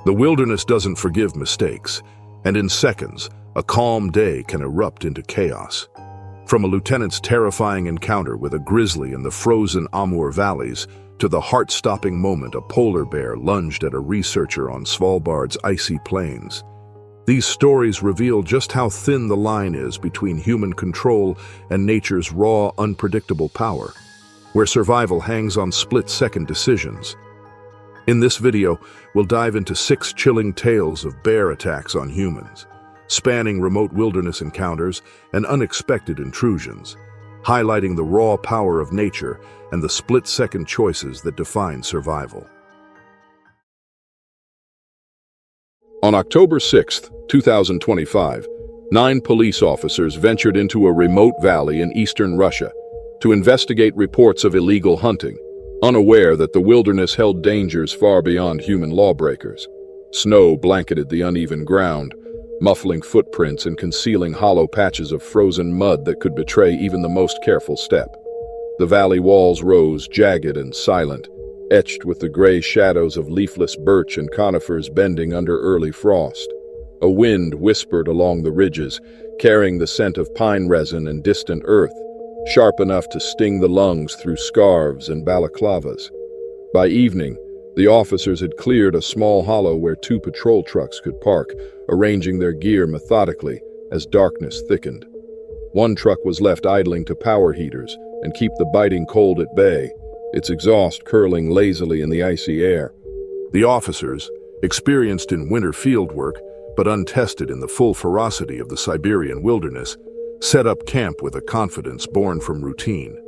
The wilderness doesn't forgive mistakes, and in seconds, a calm day can erupt into chaos. From a lieutenant's terrifying encounter with a grizzly in the frozen Amur valleys to the heart-stopping moment a polar bear lunged at a researcher on Svalbard's icy plains. These stories reveal just how thin the line is between human control and nature's raw, unpredictable power, where survival hangs on split-second decisions. In this video, we'll dive into 6 chilling tales of bear attacks on humans, spanning remote wilderness encounters and unexpected intrusions, highlighting the raw power of nature and the split-second choices that define survival. On October 6, 2025, 9 police officers ventured into a remote valley in eastern Russia to investigate reports of illegal hunting, unaware that the wilderness held dangers far beyond human lawbreakers. Snow blanketed the uneven ground, muffling footprints and concealing hollow patches of frozen mud that could betray even the most careful step. The valley walls rose jagged and silent, etched with the gray shadows of leafless birch and conifers bending under early frost. A wind whispered along the ridges, carrying the scent of pine resin and distant earth, sharp enough to sting the lungs through scarves and balaclavas. By evening, the officers had cleared a small hollow where 2 patrol trucks could park, arranging their gear methodically as darkness thickened. One truck was left idling to power heaters and keep the biting cold at bay, its exhaust curling lazily in the icy air. The officers, experienced in winter field work but untested in the full ferocity of the Siberian wilderness, set up camp with a confidence born from routine.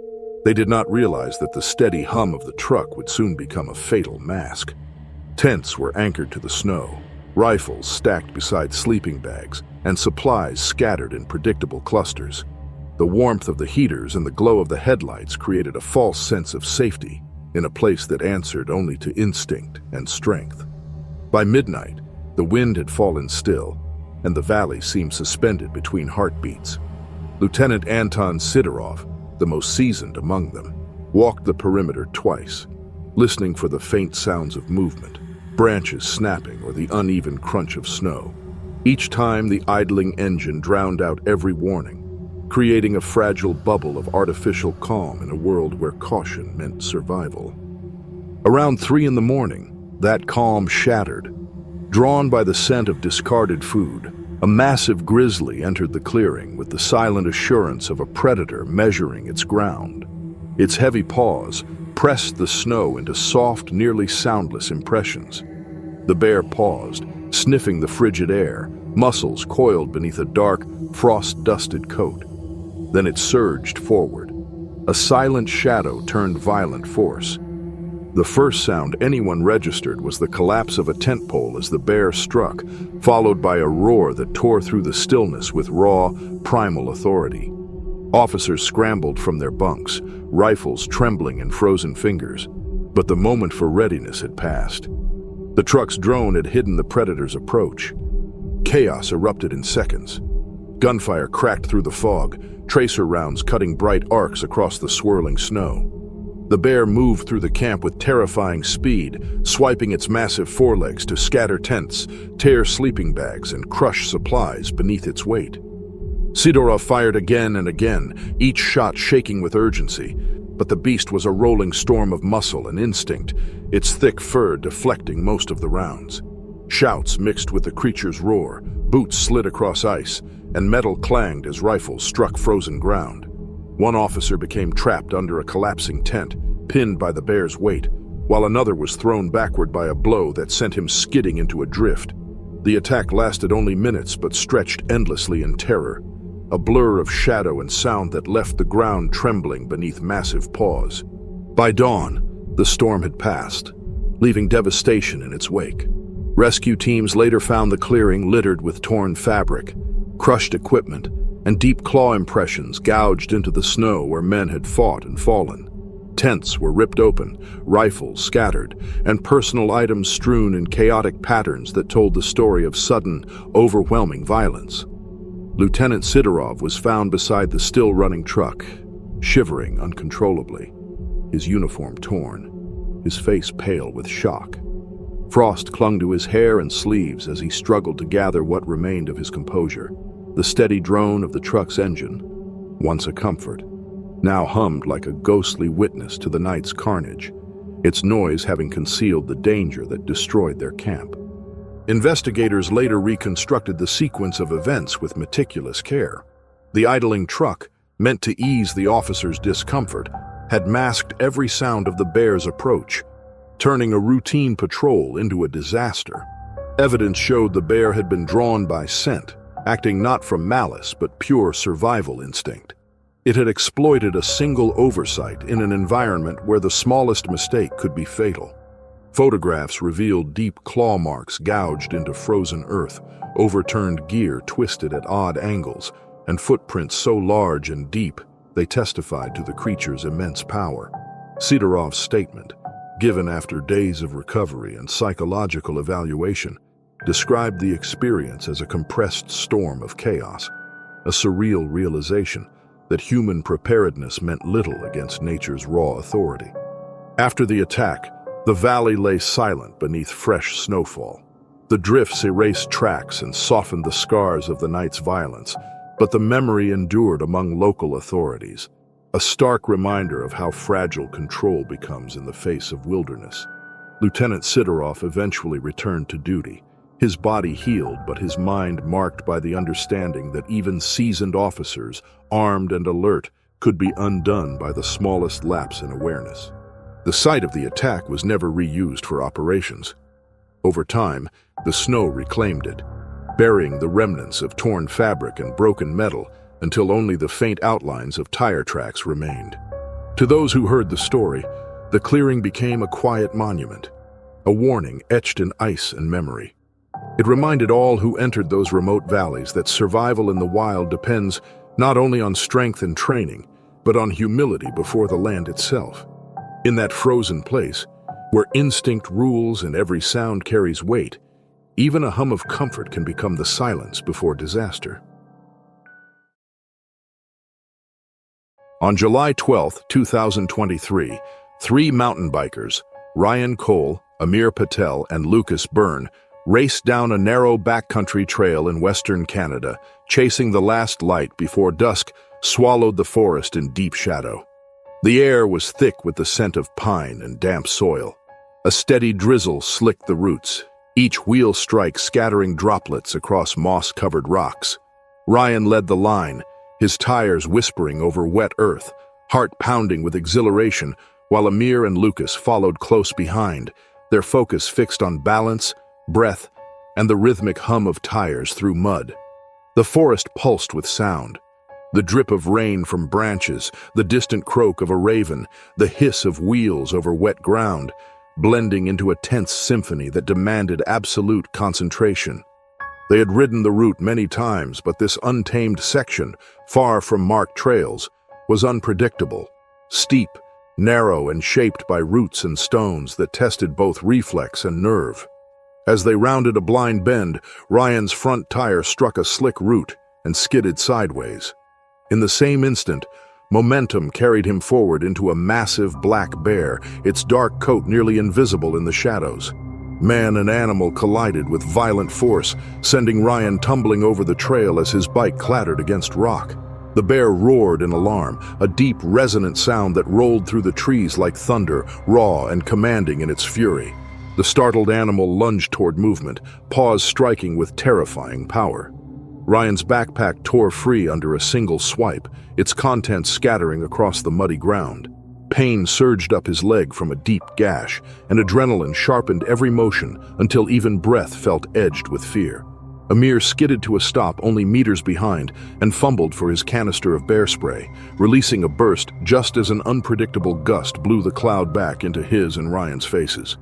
They did not realize that the steady hum of the truck would soon become a fatal mask. Tents were anchored to the snow, rifles stacked beside sleeping bags, and supplies scattered in predictable clusters. The warmth of the heaters and the glow of the headlights created a false sense of safety in a place that answered only to instinct and strength. By midnight, the wind had fallen still, and the valley seemed suspended between heartbeats. Lieutenant Anton Sidorov, the most seasoned among them, walked the perimeter twice, listening for the faint sounds of movement, branches snapping or the uneven crunch of snow. Each time the idling engine drowned out every warning, creating a fragile bubble of artificial calm in a world where caution meant survival. Around 3 in the morning, that calm shattered. Drawn by the scent of discarded food, a massive grizzly entered the clearing with the silent assurance of a predator measuring its ground. Its heavy paws pressed the snow into soft, nearly soundless impressions. The bear paused, sniffing the frigid air, muscles coiled beneath a dark, frost-dusted coat. Then it surged forward. A silent shadow turned violent force. The first sound anyone registered was the collapse of a tent pole as the bear struck, followed by a roar that tore through the stillness with raw, primal authority. Officers scrambled from their bunks, rifles trembling in frozen fingers, but the moment for readiness had passed. The truck's drone had hidden the predator's approach. Chaos erupted in seconds. Gunfire cracked through the fog, tracer rounds cutting bright arcs across the swirling snow. The bear moved through the camp with terrifying speed, swiping its massive forelegs to scatter tents, tear sleeping bags, and crush supplies beneath its weight. Sidorov fired again and again, each shot shaking with urgency, but the beast was a rolling storm of muscle and instinct, its thick fur deflecting most of the rounds. Shouts mixed with the creature's roar, boots slid across ice, and metal clanged as rifles struck frozen ground. One officer became trapped under a collapsing tent, pinned by the bear's weight, while another was thrown backward by a blow that sent him skidding into a drift. The attack lasted only minutes but stretched endlessly in terror, a blur of shadow and sound that left the ground trembling beneath massive paws. By dawn, the storm had passed, leaving devastation in its wake. Rescue teams later found the clearing littered with torn fabric, crushed equipment, and deep claw impressions gouged into the snow where men had fought and fallen. Tents were ripped open, rifles scattered, and personal items strewn in chaotic patterns that told the story of sudden, overwhelming violence. Lieutenant Sidorov was found beside the still-running truck, shivering uncontrollably, his uniform torn, his face pale with shock. Frost clung to his hair and sleeves as he struggled to gather what remained of his composure. The steady drone of the truck's engine, once a comfort, now hummed like a ghostly witness to the night's carnage, its noise having concealed the danger that destroyed their camp. Investigators later reconstructed the sequence of events with meticulous care. The idling truck, meant to ease the officers' discomfort, had masked every sound of the bear's approach, turning a routine patrol into a disaster. Evidence showed the bear had been drawn by scent, acting not from malice but pure survival instinct. It had exploited a single oversight in an environment where the smallest mistake could be fatal. Photographs revealed deep claw marks gouged into frozen earth, overturned gear twisted at odd angles, and footprints so large and deep they testified to the creature's immense power. Sidorov's statement, given after days of recovery and psychological evaluation, described the experience as a compressed storm of chaos, a surreal realization that human preparedness meant little against nature's raw authority. After the attack, the valley lay silent beneath fresh snowfall. The drifts erased tracks and softened the scars of the night's violence, but the memory endured among local authorities, a stark reminder of how fragile control becomes in the face of wilderness. Lieutenant Sidorov eventually returned to duty, his body healed but his mind marked by the understanding that even seasoned officers, armed and alert, could be undone by the smallest lapse in awareness. The site of the attack was never reused for operations. Over time, the snow reclaimed it, burying the remnants of torn fabric and broken metal until only the faint outlines of tire tracks remained. To those who heard the story, the clearing became a quiet monument, a warning etched in ice and memory. It reminded all who entered those remote valleys that survival in the wild depends not only on strength and training, but on humility before the land itself. In that frozen place, where instinct rules and every sound carries weight, even a hum of comfort can become the silence before disaster. On July 12, 2023, 3 mountain bikers, Ryan Cole, Amir Patel, and Lucas Byrne, raced down a narrow backcountry trail in western Canada, chasing the last light before dusk swallowed the forest in deep shadow. The air was thick with the scent of pine and damp soil. A steady drizzle slicked the roots, each wheel strike scattering droplets across moss-covered rocks. Ryan led the line, his tires whispering over wet earth, heart pounding with exhilaration, while Amir and Lucas followed close behind, their focus fixed on balance, breath, and the rhythmic hum of tires through mud. The forest pulsed with sound. The drip of rain from branches, the distant croak of a raven, the hiss of wheels over wet ground, blending into a tense symphony that demanded absolute concentration. They had ridden the route many times, but this untamed section, far from marked trails, was unpredictable, steep, narrow, and shaped by roots and stones that tested both reflex and nerve. As they rounded a blind bend, Ryan's front tire struck a slick root and skidded sideways. In the same instant, momentum carried him forward into a massive black bear, its dark coat nearly invisible in the shadows. Man and animal collided with violent force, sending Ryan tumbling over the trail as his bike clattered against rock. The bear roared in alarm, a deep, resonant sound that rolled through the trees like thunder, raw and commanding in its fury. The startled animal lunged toward movement, paws striking with terrifying power. Ryan's backpack tore free under a single swipe, its contents scattering across the muddy ground. Pain surged up his leg from a deep gash, and adrenaline sharpened every motion until even breath felt edged with fear. Amir skidded to a stop only meters behind and fumbled for his canister of bear spray, releasing a burst just as an unpredictable gust blew the cloud back into his and Ryan's faces.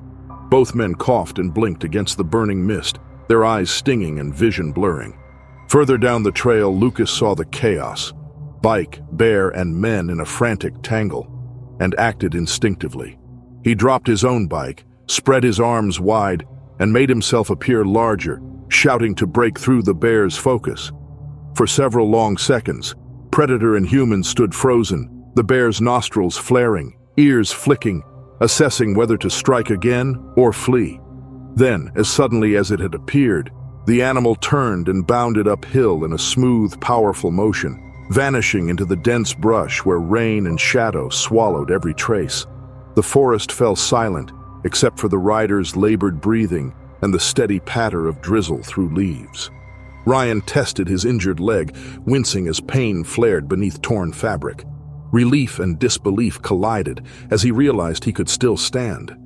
Both men coughed and blinked against the burning mist, their eyes stinging and vision blurring. Further down the trail, Lucas saw the chaos, bike, bear, and men in a frantic tangle, and acted instinctively. He dropped his own bike, spread his arms wide, and made himself appear larger, shouting to break through the bear's focus. For several long seconds, predator and human stood frozen, the bear's nostrils flaring, ears flicking, assessing whether to strike again or flee. Then, as suddenly as it had appeared, the animal turned and bounded uphill in a smooth, powerful motion, vanishing into the dense brush where rain and shadow swallowed every trace. The forest fell silent, except for the rider's labored breathing and the steady patter of drizzle through leaves. Ryan tested his injured leg, wincing as pain flared beneath torn fabric. Relief and disbelief collided as he realized he could still stand.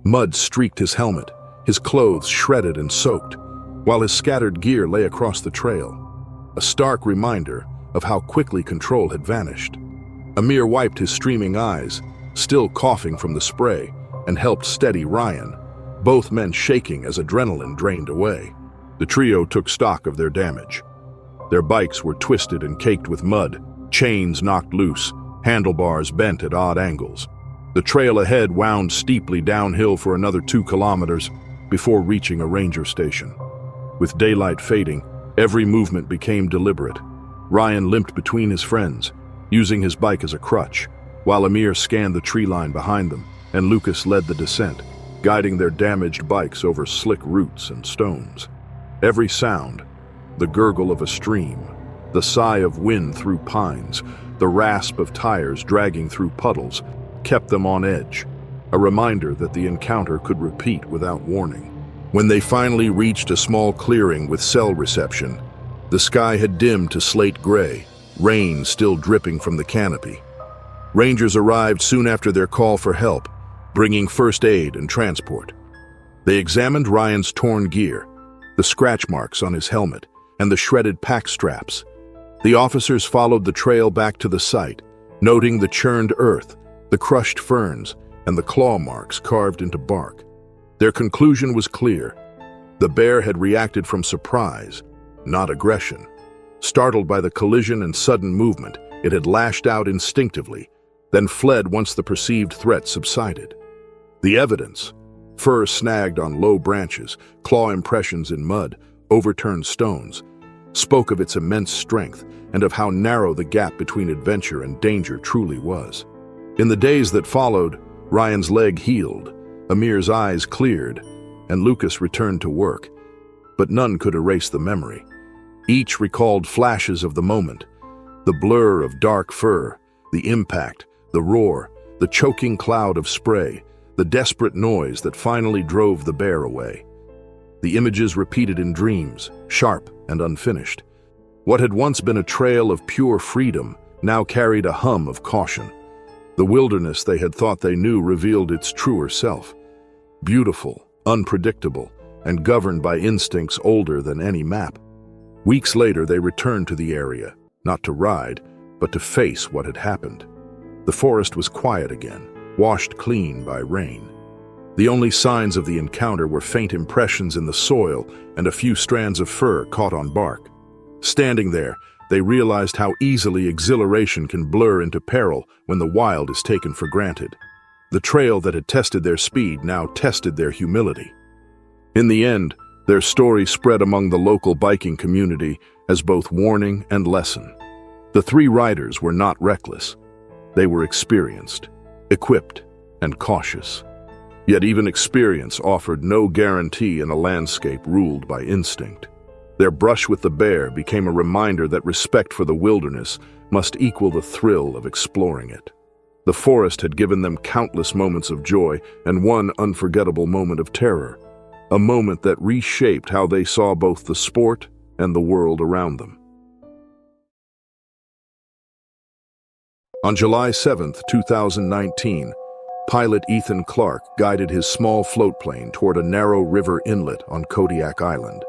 Mud streaked his helmet, his clothes shredded and soaked, while his scattered gear lay across the trail, a stark reminder of how quickly control had vanished. Amir wiped his streaming eyes, still coughing from the spray, and helped steady Ryan, both men shaking as adrenaline drained away. The trio took stock of their damage. Their bikes were twisted and caked with mud, chains knocked loose, handlebars bent at odd angles. The trail ahead wound steeply downhill for another 2 kilometers before reaching a ranger station. With daylight fading, every movement became deliberate. Ryan limped between his friends, using his bike as a crutch, while Amir scanned the tree line behind them, and Lucas led the descent, guiding their damaged bikes over slick roots and stones. Every sound, the gurgle of a stream, the sigh of wind through pines, the rasp of tires dragging through puddles, kept them on edge, a reminder that the encounter could repeat without warning. When they finally reached a small clearing with cell reception, the sky had dimmed to slate gray, rain still dripping from the canopy. Rangers arrived soon after their call for help, bringing first aid and transport. They examined Ryan's torn gear, the scratch marks on his helmet, and the shredded pack straps. The officers followed the trail back to the site, noting the churned earth, the crushed ferns, and the claw marks carved into bark. Their conclusion was clear. The bear had reacted from surprise, not aggression. Startled by the collision and sudden movement, it had lashed out instinctively, then fled once the perceived threat subsided. The evidence, fur snagged on low branches, claw impressions in mud, overturned stones, spoke of its immense strength and of how narrow the gap between adventure and danger truly was. In the days that followed, Ryan's leg healed, Amir's eyes cleared, and Lucas returned to work, but none could erase the memory. Each recalled flashes of the moment, the blur of dark fur, the impact, the roar, the choking cloud of spray, the desperate noise that finally drove the bear away. The images repeated in dreams, sharp and unfinished. What had once been a trail of pure freedom now carried a hum of caution. The wilderness they had thought they knew revealed its truer self. Beautiful, unpredictable, and governed by instincts older than any map. Weeks later, they returned to the area, not to ride, but to face what had happened. The forest was quiet again, washed clean by rain. The only signs of the encounter were faint impressions in the soil and a few strands of fur caught on bark. Standing there, they realized how easily exhilaration can blur into peril when the wild is taken for granted. The trail that had tested their speed now tested their humility. In the end, their story spread among the local biking community as both warning and lesson. The 3 riders were not reckless. They were experienced, equipped, and cautious. Yet even experience offered no guarantee in a landscape ruled by instinct. Their brush with the bear became a reminder that respect for the wilderness must equal the thrill of exploring it. The forest had given them countless moments of joy and one unforgettable moment of terror, a moment that reshaped how they saw both the sport and the world around them. On July 7, 2019, pilot Ethan Clark guided his small floatplane toward a narrow river inlet on Kodiak Island.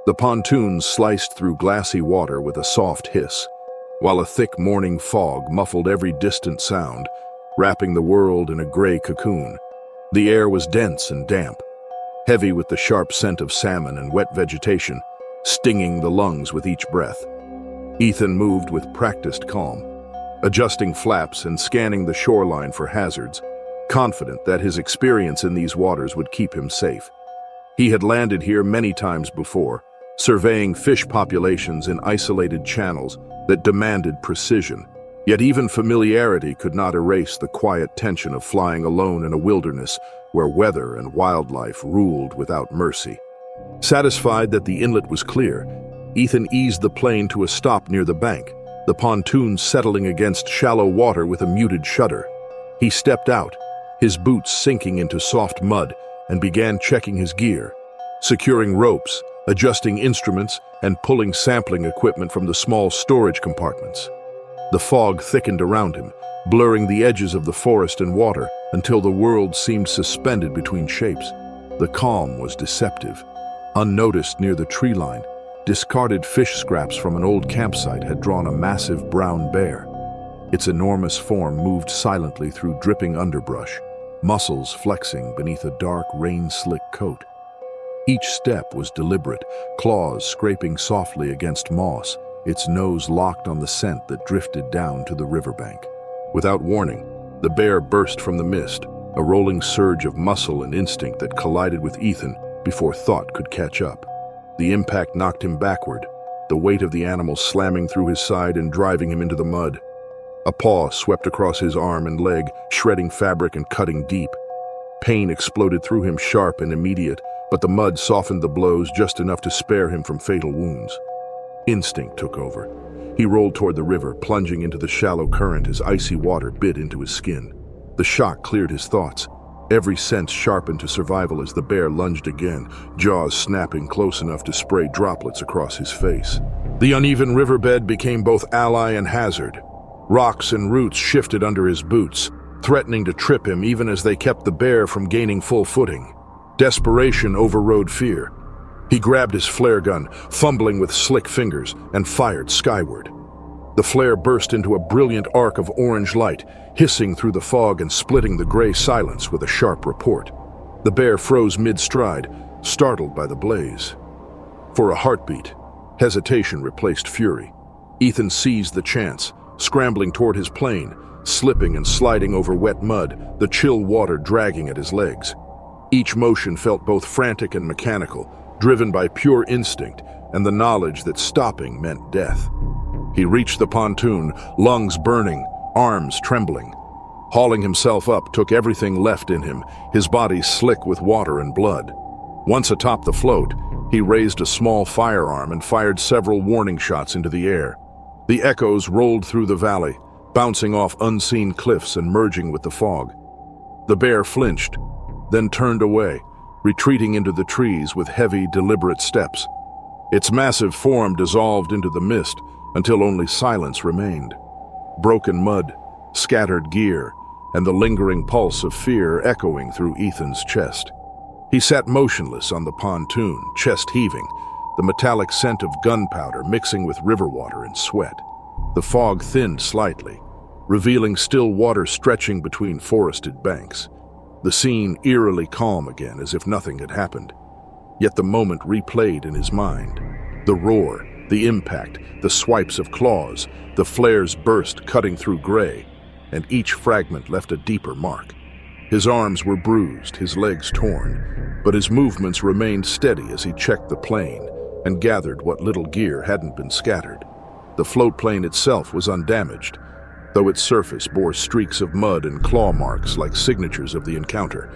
The pontoons sliced through glassy water with a soft hiss, while a thick morning fog muffled every distant sound, wrapping the world in a gray cocoon. The air was dense and damp, heavy with the sharp scent of salmon and wet vegetation, stinging the lungs with each breath. Ethan moved with practiced calm, adjusting flaps and scanning the shoreline for hazards, confident that his experience in these waters would keep him safe. He had landed here many times before, surveying fish populations in isolated channels that demanded precision, Yet even familiarity could not erase the quiet tension of flying alone in a wilderness where weather and wildlife ruled without mercy. Satisfied that the inlet was clear, Ethan eased the plane to a stop near the bank, the pontoon settling against shallow water with a muted shudder. He stepped out, his boots sinking into soft mud, and began checking his gear, securing ropes, adjusting instruments, and pulling sampling equipment from the small storage compartments. The fog thickened around him, blurring the edges of the forest and water until the world seemed suspended between shapes. The calm was deceptive. Unnoticed near the tree line, discarded fish scraps from an old campsite had drawn a massive brown bear. Its enormous form moved silently through dripping underbrush, muscles flexing beneath a dark, rain-slick coat. Each step was deliberate, claws scraping softly against moss, its nose locked on the scent that drifted down to the riverbank. Without warning, the bear burst from the mist, a rolling surge of muscle and instinct that collided with Ethan before thought could catch up. The impact knocked him backward, the weight of the animal slamming through his side and driving him into the mud. A paw swept across his arm and leg, shredding fabric and cutting deep. Pain exploded through him, sharp and immediate, but the mud softened the blows just enough to spare him from fatal wounds. Instinct took over. He rolled toward the river, plunging into the shallow current as icy water bit into his skin. The shock cleared his thoughts. Every sense sharpened to survival as the bear lunged again, jaws snapping close enough to spray droplets across his face. The uneven riverbed became both ally and hazard. Rocks and roots shifted under his boots, threatening to trip him even as they kept the bear from gaining full footing. Desperation overrode fear. He grabbed his flare gun, fumbling with slick fingers, and fired skyward. The flare burst into a brilliant arc of orange light, hissing through the fog and splitting the gray silence with a sharp report. The bear froze mid-stride, startled by the blaze. For a heartbeat, hesitation replaced fury. Ethan seized the chance, scrambling toward his plane, slipping and sliding over wet mud, the chill water dragging at his legs. Each motion felt both frantic and mechanical, driven by pure instinct and the knowledge that stopping meant death. He reached the pontoon, lungs burning, arms trembling. Hauling himself up took everything left in him, his body slick with water and blood. Once atop the float, he raised a small firearm and fired several warning shots into the air. The echoes rolled through the valley, bouncing off unseen cliffs and merging with the fog. The bear flinched, then turned away, retreating into the trees with heavy, deliberate steps. Its massive form dissolved into the mist until only silence remained. Broken mud, scattered gear, and the lingering pulse of fear echoing through Ethan's chest. He sat motionless on the pontoon, chest heaving, the metallic scent of gunpowder mixing with river water and sweat. The fog thinned slightly, revealing still water stretching between forested banks. The scene eerily calm again, as if nothing had happened. Yet the moment replayed in his mind. The roar, the impact, the swipes of claws, the flare's burst cutting through gray, and each fragment left a deeper mark. His arms were bruised, his legs torn, but his movements remained steady as he checked the plane and gathered what little gear hadn't been scattered. The float plane itself was undamaged, though its surface bore streaks of mud and claw marks like signatures of the encounter.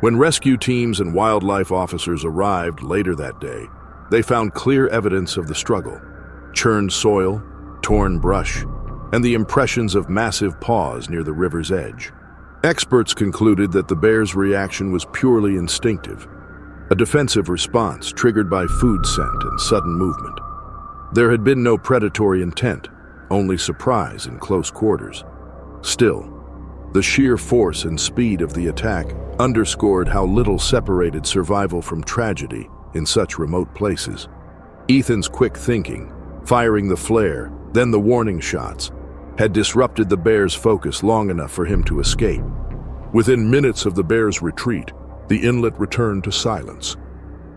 When rescue teams and wildlife officers arrived later that day, they found clear evidence of the struggle: churned soil, torn brush, and the impressions of massive paws near the river's edge. Experts concluded that the bear's reaction was purely instinctive, a defensive response triggered by food scent and sudden movement. There had been no predatory intent, only surprise in close quarters. Still, the sheer force and speed of the attack underscored how little separated survival from tragedy in such remote places. Ethan's quick thinking, firing the flare, then the warning shots, had disrupted the bear's focus long enough for him to escape. Within minutes of the bear's retreat, the inlet returned to silence.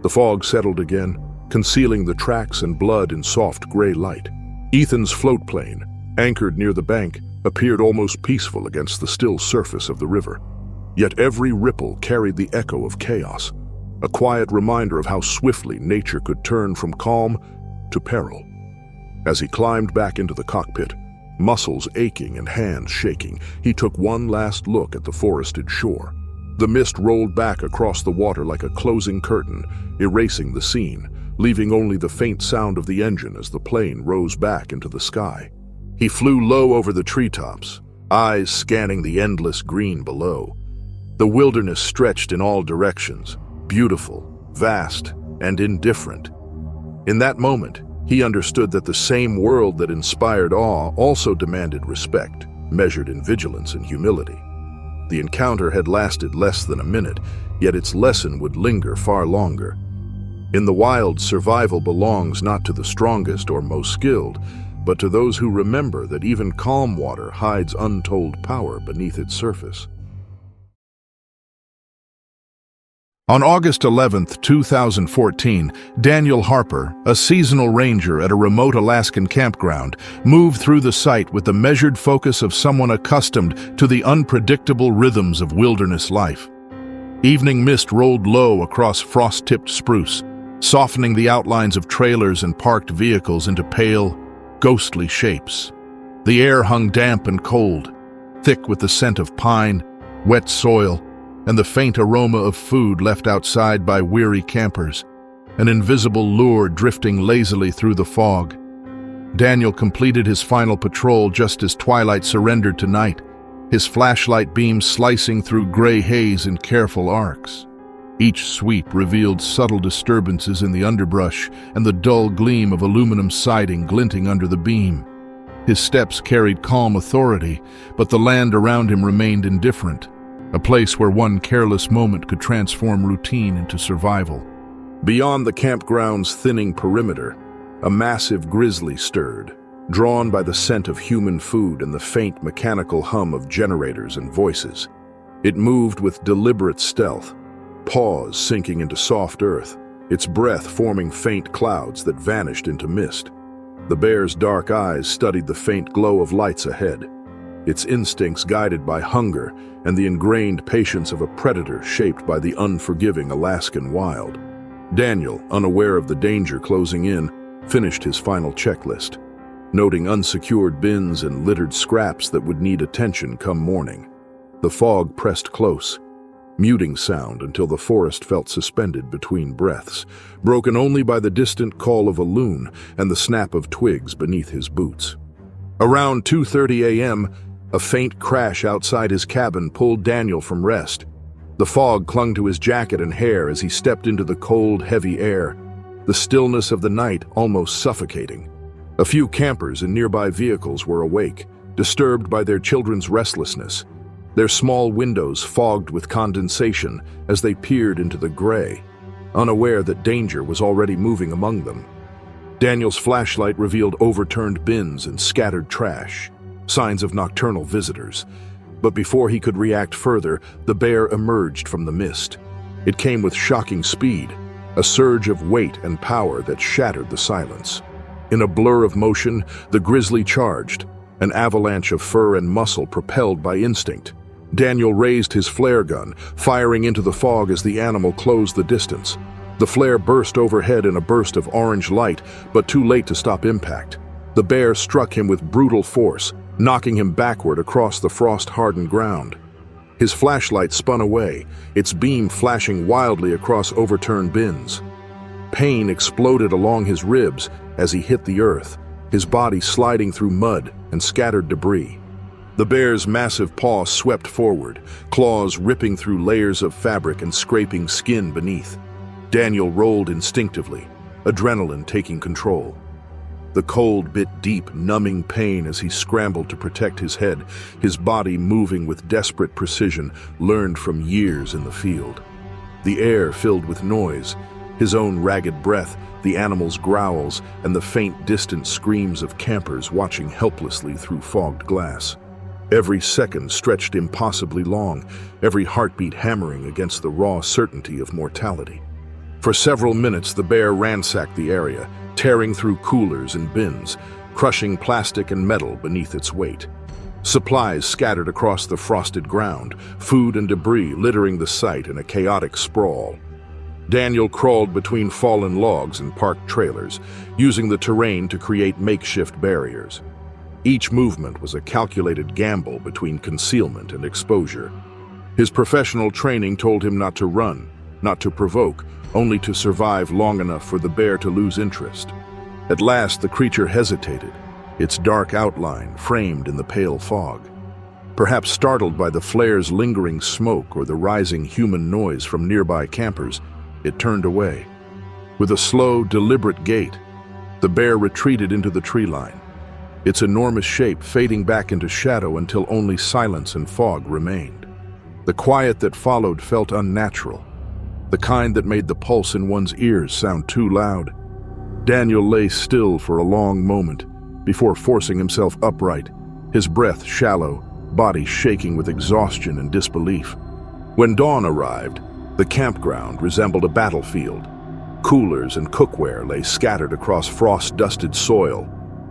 The fog settled again, concealing the tracks and blood in soft gray light. Ethan's float plane, anchored near the bank, appeared almost peaceful against the still surface of the river. Yet every ripple carried the echo of chaos, a quiet reminder of how swiftly nature could turn from calm to peril. As he climbed back into the cockpit, Muscles aching and hands shaking, he took one last look at the forested shore. The mist rolled back across the water like a closing curtain, erasing the scene, leaving only the faint sound of the engine as the plane rose back into the sky. He flew low over the treetops, eyes scanning the endless green below. The wilderness stretched in all directions, beautiful, vast, and indifferent. In that moment, he understood that the same world that inspired awe also demanded respect, measured in vigilance and humility. The encounter had lasted less than a minute, yet its lesson would linger far longer. In the wild, survival belongs not to the strongest or most skilled, but to those who remember that even calm water hides untold power beneath its surface. On August 11, 2014, Daniel Harper, a seasonal ranger at a remote Alaskan campground, moved through the site with the measured focus of someone accustomed to the unpredictable rhythms of wilderness life. Evening mist rolled low across frost-tipped spruce, softening the outlines of trailers and parked vehicles into pale, ghostly shapes. The air hung damp and cold, thick with the scent of pine, wet soil, and the faint aroma of food left outside by weary campers, an invisible lure drifting lazily through the fog. Daniel completed his final patrol just as twilight surrendered to night, his flashlight beams slicing through gray haze in careful arcs. Each sweep revealed subtle disturbances in the underbrush and the dull gleam of aluminum siding glinting under the beam. His steps carried calm authority, but the land around him remained indifferent, a place where one careless moment could transform routine into survival. Beyond the campground's thinning perimeter, a massive grizzly stirred, drawn by the scent of human food and the faint mechanical hum of generators and voices. It moved with deliberate stealth, paws sinking into soft earth, its breath forming faint clouds that vanished into mist. The bear's dark eyes studied the faint glow of lights ahead, its instincts guided by hunger and the ingrained patience of a predator shaped by the unforgiving Alaskan wild. Daniel, unaware of the danger closing in, finished his final checklist, noting unsecured bins and littered scraps that would need attention come morning. The fog pressed close, muting sound until the forest felt suspended between breaths, broken only by the distant call of a loon and the snap of twigs beneath his boots. Around 2:30 a.m., a faint crash outside his cabin pulled Daniel from rest. The fog clung to his jacket and hair as he stepped into the cold, heavy air, the stillness of the night almost suffocating. A few campers in nearby vehicles were awake, disturbed by their children's restlessness, their small windows fogged with condensation as they peered into the gray, unaware that danger was already moving among them. Daniel's flashlight revealed overturned bins and scattered trash, signs of nocturnal visitors. But before he could react further, the bear emerged from the mist. It came with shocking speed, a surge of weight and power that shattered the silence. In a blur of motion, the grizzly charged, an avalanche of fur and muscle propelled by instinct. Daniel raised his flare gun, firing into the fog as the animal closed the distance. The flare burst overhead in a burst of orange light, but too late to stop impact. The bear struck him with brutal force, knocking him backward across the frost-hardened ground. His flashlight spun away, its beam flashing wildly across overturned bins. Pain exploded along his ribs as he hit the earth, his body sliding through mud and scattered debris. The bear's massive paw swept forward, claws ripping through layers of fabric and scraping skin beneath. Daniel rolled instinctively, adrenaline taking control. The cold bit deep, numbing pain as he scrambled to protect his head, his body moving with desperate precision learned from years in the field. The air filled with noise, his own ragged breath, the animal's growls, and the faint distant screams of campers watching helplessly through fogged glass. Every second stretched impossibly long, every heartbeat hammering against the raw certainty of mortality. For several minutes the bear ransacked the area, tearing through coolers and bins, crushing plastic and metal beneath its weight. Supplies scattered across the frosted ground, food and debris littering the site in a chaotic sprawl. Daniel crawled between fallen logs and parked trailers, using the terrain to create makeshift barriers. Each movement was a calculated gamble between concealment and exposure. His professional training told him not to run, not to provoke, only to survive long enough for the bear to lose interest. At last, the creature hesitated, its dark outline framed in the pale fog. Perhaps startled by the flare's lingering smoke or the rising human noise from nearby campers, it turned away. With a slow, deliberate gait, the bear retreated into the tree line, its enormous shape fading back into shadow until only silence and fog remained. The quiet that followed felt unnatural, the kind that made the pulse in one's ears sound too loud. Daniel lay still for a long moment before forcing himself upright, his breath shallow, body shaking with exhaustion and disbelief. When dawn arrived, the campground resembled a battlefield. Coolers and cookware lay scattered across frost-dusted soil,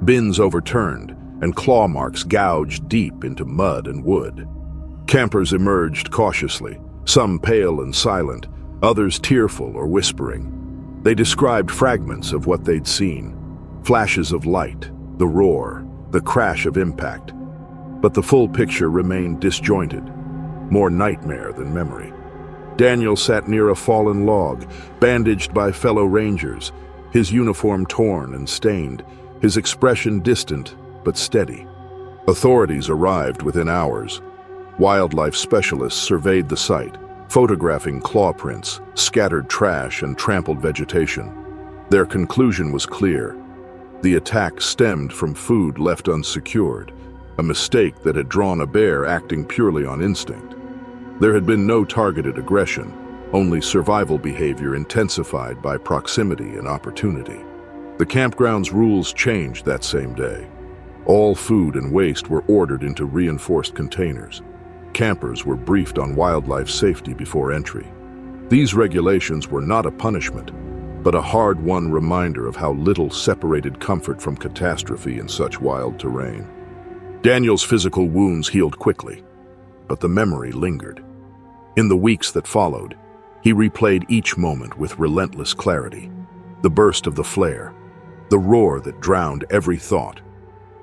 bins overturned, and claw marks gouged deep into mud and wood. Campers emerged cautiously, some pale and silent, others tearful or whispering. They described fragments of what they'd seen, flashes of light, the roar, the crash of impact. But the full picture remained disjointed, more nightmare than memory. Daniel sat near a fallen log, bandaged by fellow rangers, his uniform torn and stained, his expression distant but steady. Authorities arrived within hours. Wildlife specialists surveyed the site, photographing claw prints, scattered trash, and trampled vegetation. Their conclusion was clear. The attack stemmed from food left unsecured, a mistake that had drawn a bear acting purely on instinct. There had been no targeted aggression, only survival behavior intensified by proximity and opportunity. The campground's rules changed that same day. All food and waste were ordered into reinforced containers. Campers were briefed on wildlife safety before entry. These regulations were not a punishment, but a hard-won reminder of how little separated comfort from catastrophe in such wild terrain. Daniel's physical wounds healed quickly, but the memory lingered. In the weeks that followed, he replayed each moment with relentless clarity. The burst of the flare, the roar that drowned every thought,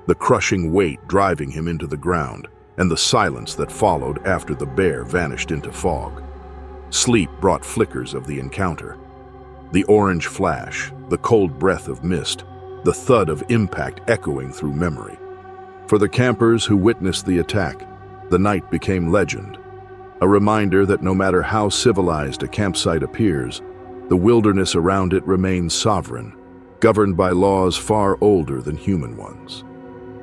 the crushing weight driving him into the ground, and the silence that followed after the bear vanished into fog. Sleep brought flickers of the encounter. The orange flash, the cold breath of mist, the thud of impact echoing through memory. For the campers who witnessed the attack, the night became legend, a reminder that no matter how civilized a campsite appears, the wilderness around it remains sovereign, governed by laws far older than human ones.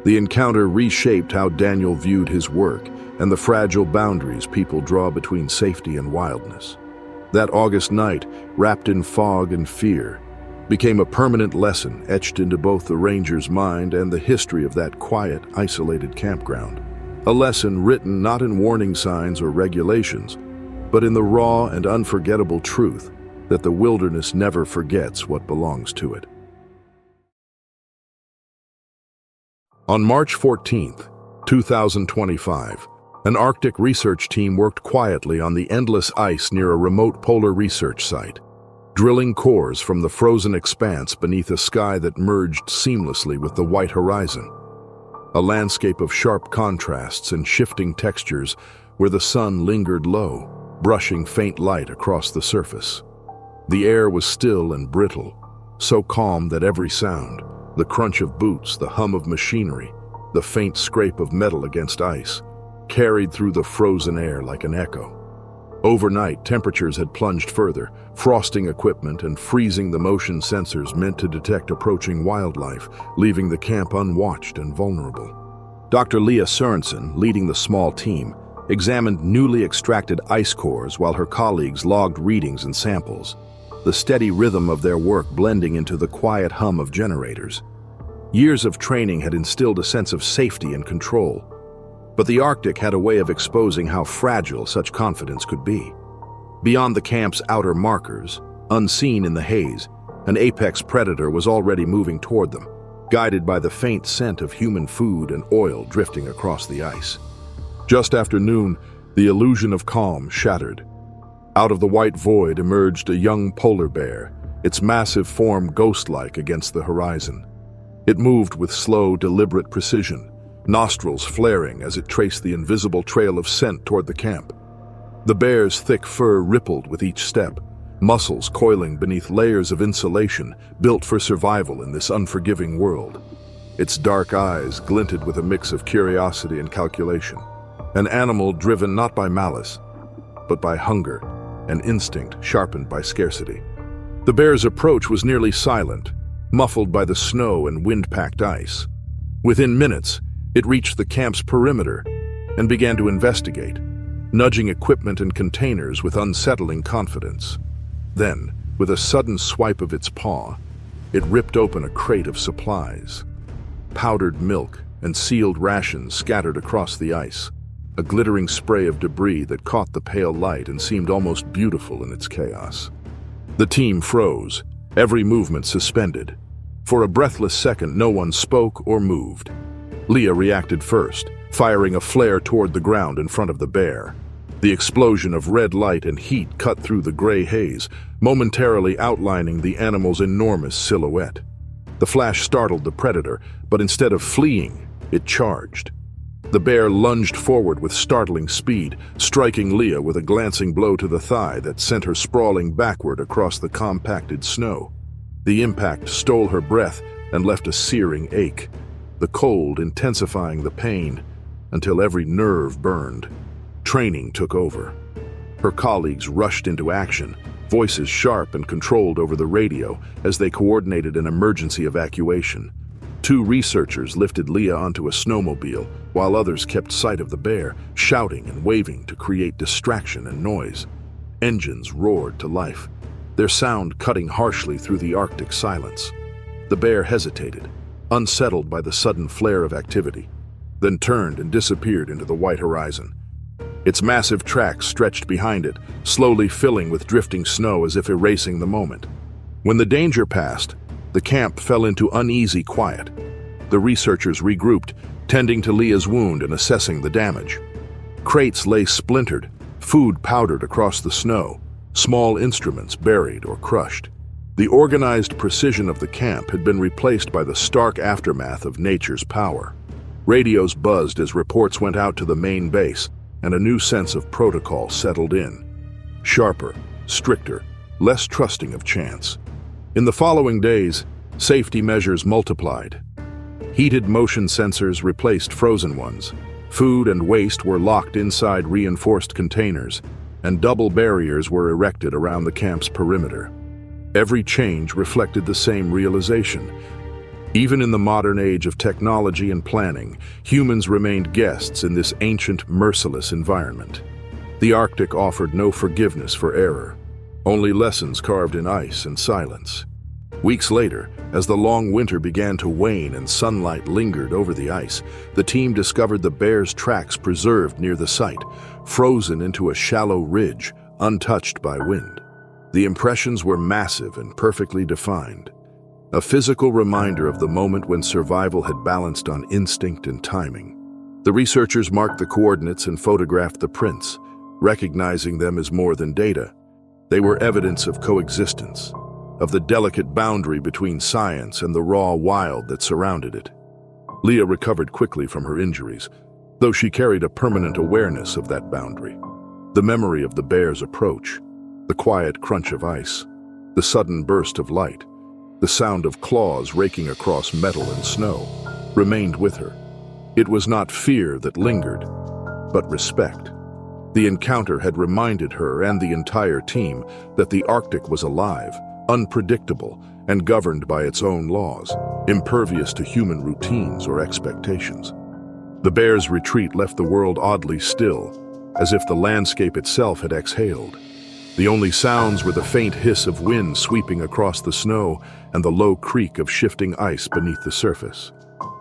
The encounter reshaped how Daniel viewed his work and the fragile boundaries people draw between safety and wildness. That August night, wrapped in fog and fear, became a permanent lesson etched into both the ranger's mind and the history of that quiet, isolated campground. A lesson written not in warning signs or regulations, but in the raw and unforgettable truth that the wilderness never forgets what belongs to it. On March 14, 2025, an Arctic research team worked quietly on the endless ice near a remote polar research site, drilling cores from the frozen expanse beneath a sky that merged seamlessly with the white horizon. A landscape of sharp contrasts and shifting textures where the sun lingered low, brushing faint light across the surface. The air was still and brittle, so calm that every sound, the crunch of boots, the hum of machinery, the faint scrape of metal against ice, carried through the frozen air like an echo. Overnight, temperatures had plunged further, frosting equipment and freezing the motion sensors meant to detect approaching wildlife, leaving the camp unwatched and vulnerable. Dr. Leah Sorensen, leading the small team, examined newly extracted ice cores while her colleagues logged readings and samples, the steady rhythm of their work blending into the quiet hum of generators. Years of training had instilled a sense of safety and control, but the Arctic had a way of exposing how fragile such confidence could be. Beyond the camp's outer markers, unseen in the haze, an apex predator was already moving toward them, guided by the faint scent of human food and oil drifting across the ice. Just after noon, the illusion of calm shattered. Out of the white void emerged a young polar bear, its massive form ghost-like against the horizon. It moved with slow, deliberate precision, nostrils flaring as it traced the invisible trail of scent toward the camp. The bear's thick fur rippled with each step, muscles coiling beneath layers of insulation built for survival in this unforgiving world. Its dark eyes glinted with a mix of curiosity and calculation, an animal driven not by malice, but by hunger, an instinct sharpened by scarcity. The bear's approach was nearly silent, muffled by the snow and wind-packed ice. Within minutes, it reached the camp's perimeter and began to investigate, nudging equipment and containers with unsettling confidence. Then, with a sudden swipe of its paw, it ripped open a crate of supplies. Powdered milk and sealed rations scattered across the ice, a glittering spray of debris that caught the pale light and seemed almost beautiful in its chaos. The team froze, every movement suspended. For a breathless second, no one spoke or moved. Leah reacted first, firing a flare toward the ground in front of the bear. The explosion of red light and heat cut through the gray haze, momentarily outlining the animal's enormous silhouette. The flash startled the predator, but instead of fleeing, it charged. The bear lunged forward with startling speed, striking Leah with a glancing blow to the thigh that sent her sprawling backward across the compacted snow. The impact stole her breath and left a searing ache, the cold intensifying the pain until every nerve burned. Training took over. Her colleagues rushed into action, voices sharp and controlled over the radio as they coordinated an emergency evacuation. 2 researchers lifted Leah onto a snowmobile, while others kept sight of the bear, shouting and waving to create distraction and noise. Engines roared to life, their sound cutting harshly through the Arctic silence. The bear hesitated, unsettled by the sudden flare of activity, then turned and disappeared into the white horizon. Its massive tracks stretched behind it, slowly filling with drifting snow as if erasing the moment. When the danger passed, the camp fell into uneasy quiet. The researchers regrouped, tending to Leah's wound and assessing the damage. Crates lay splintered, food powdered across the snow, small instruments buried or crushed. The organized precision of the camp had been replaced by the stark aftermath of nature's power. Radios buzzed as reports went out to the main base, and a new sense of protocol settled in. Sharper, stricter, less trusting of chance. In the following days, safety measures multiplied. Heated motion sensors replaced frozen ones. Food and waste were locked inside reinforced containers, and double barriers were erected around the camp's perimeter. Every change reflected the same realization. Even in the modern age of technology and planning, humans remained guests in this ancient, merciless environment. The Arctic offered no forgiveness for error, only lessons carved in ice and silence. Weeks later, as the long winter began to wane and sunlight lingered over the ice, the team discovered the bear's tracks preserved near the site, frozen into a shallow ridge, untouched by wind. The impressions were massive and perfectly defined, a physical reminder of the moment when survival had balanced on instinct and timing. The researchers marked the coordinates and photographed the prints, recognizing them as more than data. They were evidence of coexistence, of the delicate boundary between science and the raw wild that surrounded it. Leah recovered quickly from her injuries, though she carried a permanent awareness of that boundary. The memory of the bear's approach, the quiet crunch of ice, the sudden burst of light, the sound of claws raking across metal and snow, remained with her. It was not fear that lingered, but respect. The encounter had reminded her and the entire team that the Arctic was alive, unpredictable, and governed by its own laws, impervious to human routines or expectations. The bear's retreat left the world oddly still, as if the landscape itself had exhaled. The only sounds were the faint hiss of wind sweeping across the snow and the low creak of shifting ice beneath the surface.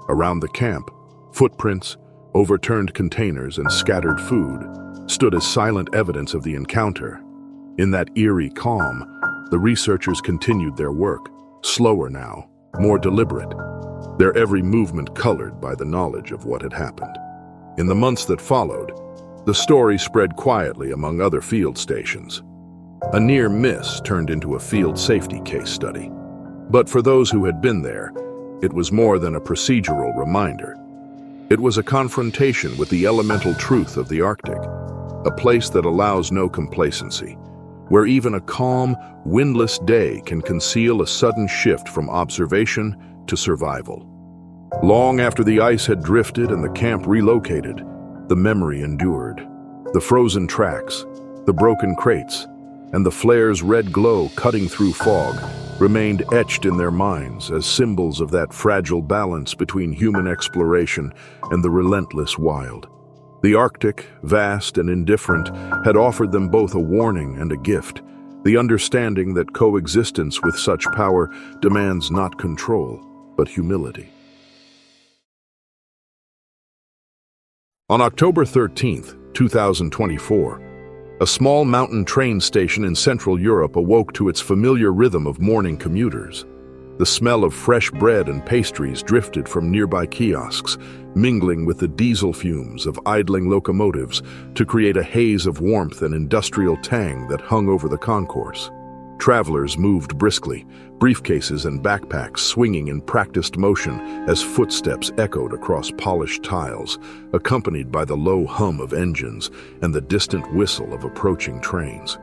Around the camp, footprints, overturned containers, and scattered food stood as silent evidence of the encounter. In that eerie calm, the researchers continued their work, slower now, more deliberate, their every movement colored by the knowledge of what had happened. In the months that followed, the story spread quietly among other field stations. A near miss turned into a field safety case study. But for those who had been there, it was more than a procedural reminder. It was a confrontation with the elemental truth of the Arctic, a place that allows no complacency, where even a calm, windless day can conceal a sudden shift from observation to survival. Long after the ice had drifted and the camp relocated, the memory endured. The frozen tracks, the broken crates, and the flare's red glow cutting through fog remained etched in their minds as symbols of that fragile balance between human exploration and the relentless wild. The Arctic, vast and indifferent, had offered them both a warning and a gift, the understanding that coexistence with such power demands not control, but humility. On October 13th, 2024, a small mountain train station in Central Europe awoke to its familiar rhythm of morning commuters. The smell of fresh bread and pastries drifted from nearby kiosks, mingling with the diesel fumes of idling locomotives to create a haze of warmth and industrial tang that hung over the concourse. Travelers moved briskly, briefcases and backpacks swinging in practiced motion as footsteps echoed across polished tiles, accompanied by the low hum of engines and the distant whistle of approaching trains.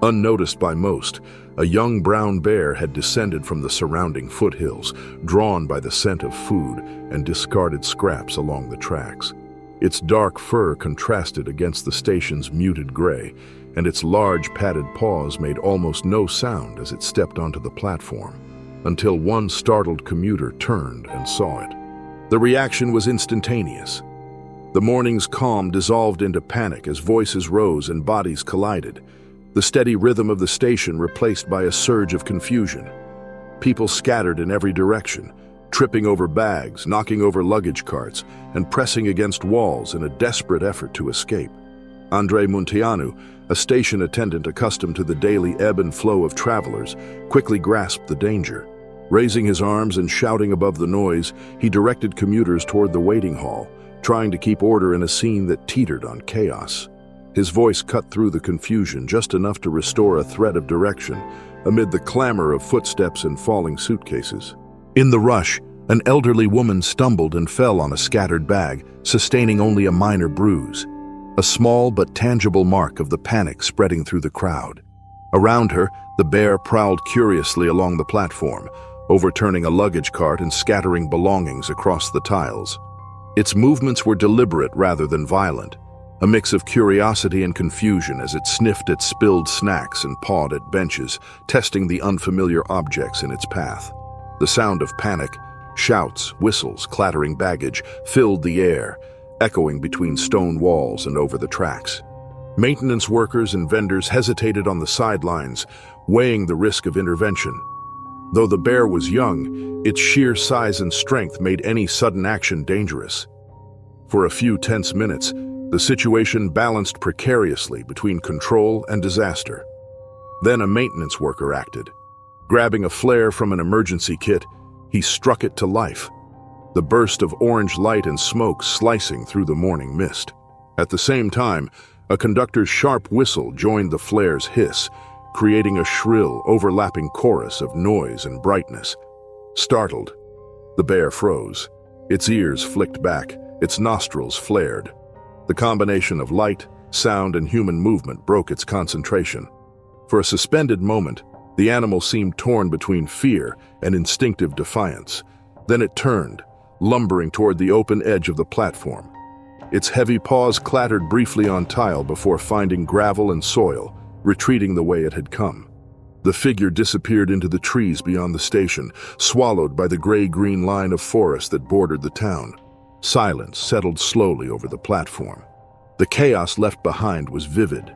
Unnoticed by most, a young brown bear had descended from the surrounding foothills, drawn by the scent of food and discarded scraps along the tracks. Its dark fur contrasted against the station's muted gray, and its large padded paws made almost no sound as it stepped onto the platform, until one startled commuter turned and saw it. The reaction was instantaneous. The morning's calm dissolved into panic as voices rose and bodies collided, the steady rhythm of the station replaced by a surge of confusion. People scattered in every direction, tripping over bags, knocking over luggage carts, and pressing against walls in a desperate effort to escape. Andrei Munteanu, a station attendant accustomed to the daily ebb and flow of travelers, quickly grasped the danger. Raising his arms and shouting above the noise, he directed commuters toward the waiting hall, trying to keep order in a scene that teetered on chaos. His voice cut through the confusion just enough to restore a thread of direction amid the clamor of footsteps and falling suitcases. In the rush, an elderly woman stumbled and fell on a scattered bag, sustaining only a minor bruise, a small but tangible mark of the panic spreading through the crowd. Around her, the bear prowled curiously along the platform, overturning a luggage cart and scattering belongings across the tiles. Its movements were deliberate rather than violent, a mix of curiosity and confusion as it sniffed at spilled snacks and pawed at benches, testing the unfamiliar objects in its path. The sound of panic, shouts, whistles, clattering baggage filled the air, echoing between stone walls and over the tracks. Maintenance workers and vendors hesitated on the sidelines, weighing the risk of intervention. Though the bear was young, its sheer size and strength made any sudden action dangerous. For a few tense minutes, the situation balanced precariously between control and disaster. Then a maintenance worker acted. Grabbing a flare from an emergency kit, he struck it to life, the burst of orange light and smoke slicing through the morning mist. At the same time, a conductor's sharp whistle joined the flare's hiss, creating a shrill, overlapping chorus of noise and brightness. Startled, the bear froze. Its ears flicked back, its nostrils flared. The combination of light, sound, and human movement broke its concentration. For a suspended moment, the animal seemed torn between fear and instinctive defiance. Then it turned, lumbering toward the open edge of the platform. Its heavy paws clattered briefly on tile before finding gravel and soil, retreating the way it had come. The figure disappeared into the trees beyond the station, swallowed by the gray-green line of forest that bordered the town. Silence settled slowly over the platform. The chaos left behind was vivid.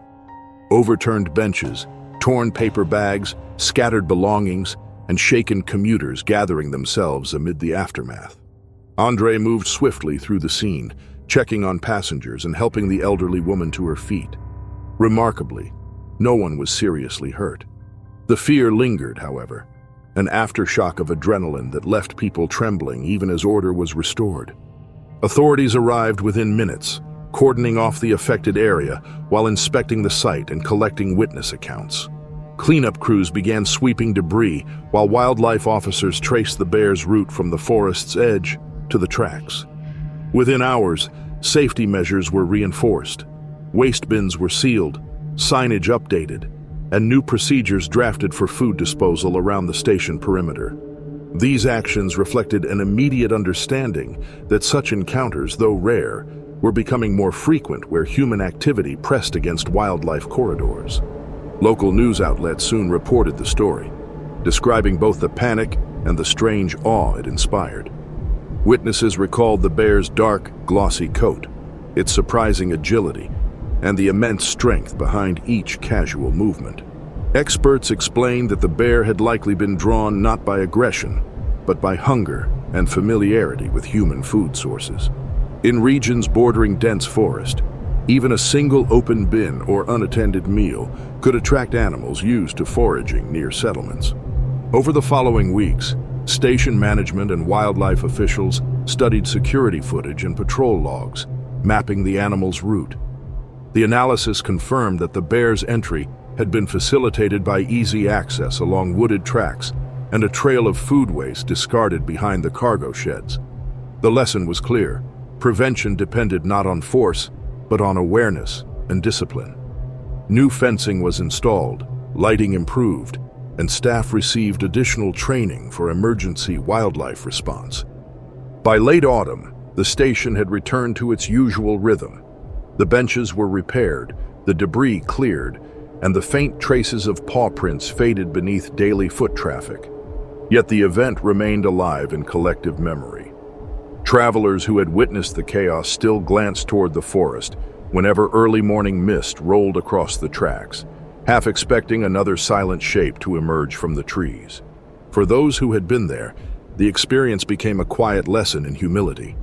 Overturned benches, torn paper bags, scattered belongings, and shaken commuters gathering themselves amid the aftermath. Andrei moved swiftly through the scene, checking on passengers and helping the elderly woman to her feet. Remarkably, no one was seriously hurt. The fear lingered, however, an aftershock of adrenaline that left people trembling even as order was restored. Authorities arrived within minutes, cordoning off the affected area while inspecting the site and collecting witness accounts. Cleanup crews began sweeping debris while wildlife officers traced the bear's route from the forest's edge to the tracks. Within hours, safety measures were reinforced. Waste bins were sealed, signage updated, and new procedures drafted for food disposal around the station perimeter. These actions reflected an immediate understanding that such encounters, though rare, were becoming more frequent where human activity pressed against wildlife corridors. Local news outlets soon reported the story, describing both the panic and the strange awe it inspired. Witnesses recalled the bear's dark, glossy coat, its surprising agility, and the immense strength behind each casual movement. Experts explained that the bear had likely been drawn not by aggression, but by hunger and familiarity with human food sources. In regions bordering dense forest, even a single open bin or unattended meal could attract animals used to foraging near settlements. Over the following weeks, station management and wildlife officials studied security footage and patrol logs, mapping the animal's route. The analysis confirmed that the bear's entry had been facilitated by easy access along wooded tracks and a trail of food waste discarded behind the cargo sheds. The lesson was clear. Prevention depended not on force, but on awareness and discipline. New fencing was installed, lighting improved, and staff received additional training for emergency wildlife response. By late autumn, the station had returned to its usual rhythm. The benches were repaired, the debris cleared, and the faint traces of paw prints faded beneath daily foot traffic. Yet the event remained alive in collective memory. Travelers who had witnessed the chaos still glanced toward the forest whenever early morning mist rolled across the tracks, half expecting another silent shape to emerge from the trees. For those who had been there, the experience became a quiet lesson in humility,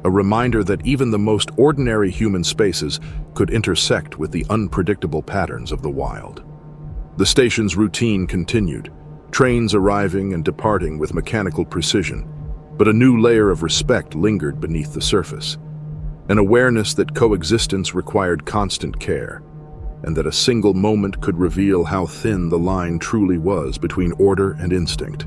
a reminder that even the most ordinary human spaces could intersect with the unpredictable patterns of the wild. The station's routine continued, trains arriving and departing with mechanical precision, but a new layer of respect lingered beneath the surface, an awareness that coexistence required constant care, and that a single moment could reveal how thin the line truly was between order and instinct.